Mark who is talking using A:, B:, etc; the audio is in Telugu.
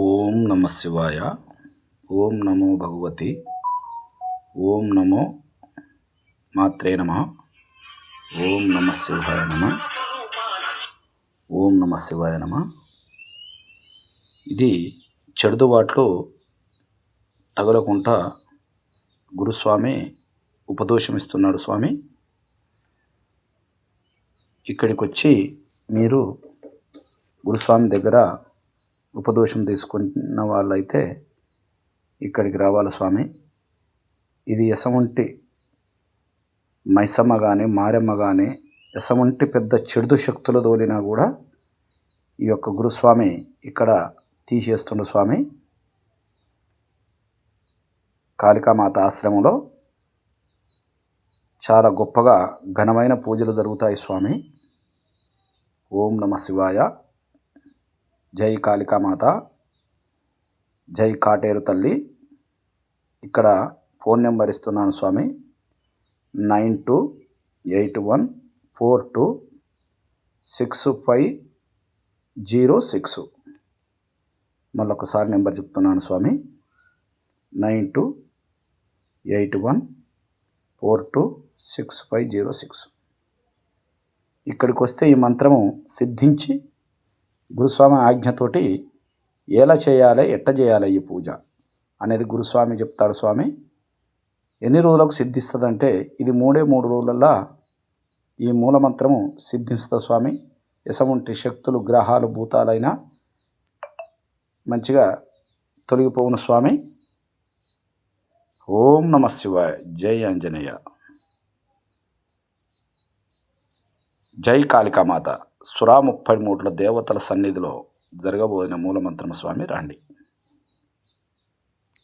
A: ఓం నమ శివాయ. ఓం నమో భగవతి. ఓం నమో మాత్రే నమ. ఓం నమ శివాయ నమ. ఓం నమ శివాయ నమ. ఇది చెడుదుబాట్లు తగలకుండా గురుస్వామి ఉపదేశం ఇస్తున్నాడు. స్వామి ఇక్కడికి వచ్చి మీరు గురుస్వామి దగ్గర ఉపదేశం తీసుకున్న వాళ్ళైతే ఇక్కడికి రావాలి స్వామి. ఇది ఎసమంటి మైసమ్మ కానీ మారెమ్మ కానీ ఎసమంటి పెద్ద చెడు శక్తులు తోలినా కూడా ఈ యొక్క గురుస్వామి ఇక్కడ తీసేస్తుండు స్వామి. కాళికామాత ఆశ్రమంలో చాలా గొప్పగా ఘనమైన పూజలు జరుగుతాయి స్వామి. ఓం నమ శివాయ. జై కాళికామాత, జై కాటేరు తల్లి. ఇక్కడ ఫోన్ నెంబర్ ఇస్తున్నాను స్వామి. 9281426506. మళ్ళొకసారి నెంబర్ చెప్తున్నాను స్వామి. 9281426506. ఇక్కడికి వస్తే ఈ మంత్రము సిద్ధించి గురుస్వామి ఆజ్ఞతోటి ఎలా చేయాలి, ఎట్ట చేయాలి ఈ పూజ అనేది గురుస్వామి చెప్తాడు స్వామి. ఎన్ని రోజులకు సిద్ధిస్తుందంటే ఇది 3 రోజులల్లో ఈ మూలమంత్రము సిద్ధిస్తుంది స్వామి. ఎసముంటి శక్తులు గ్రహాలు భూతాలైనా మంచిగా తొలగిపోవును స్వామి. ఓం నమ శివాయ. జై ఆంజనేయ. జై కాళికామాత. 33 దేవతల సన్నిధిలో జరగబోయిన మూలమంత్రము స్వామి. రండి.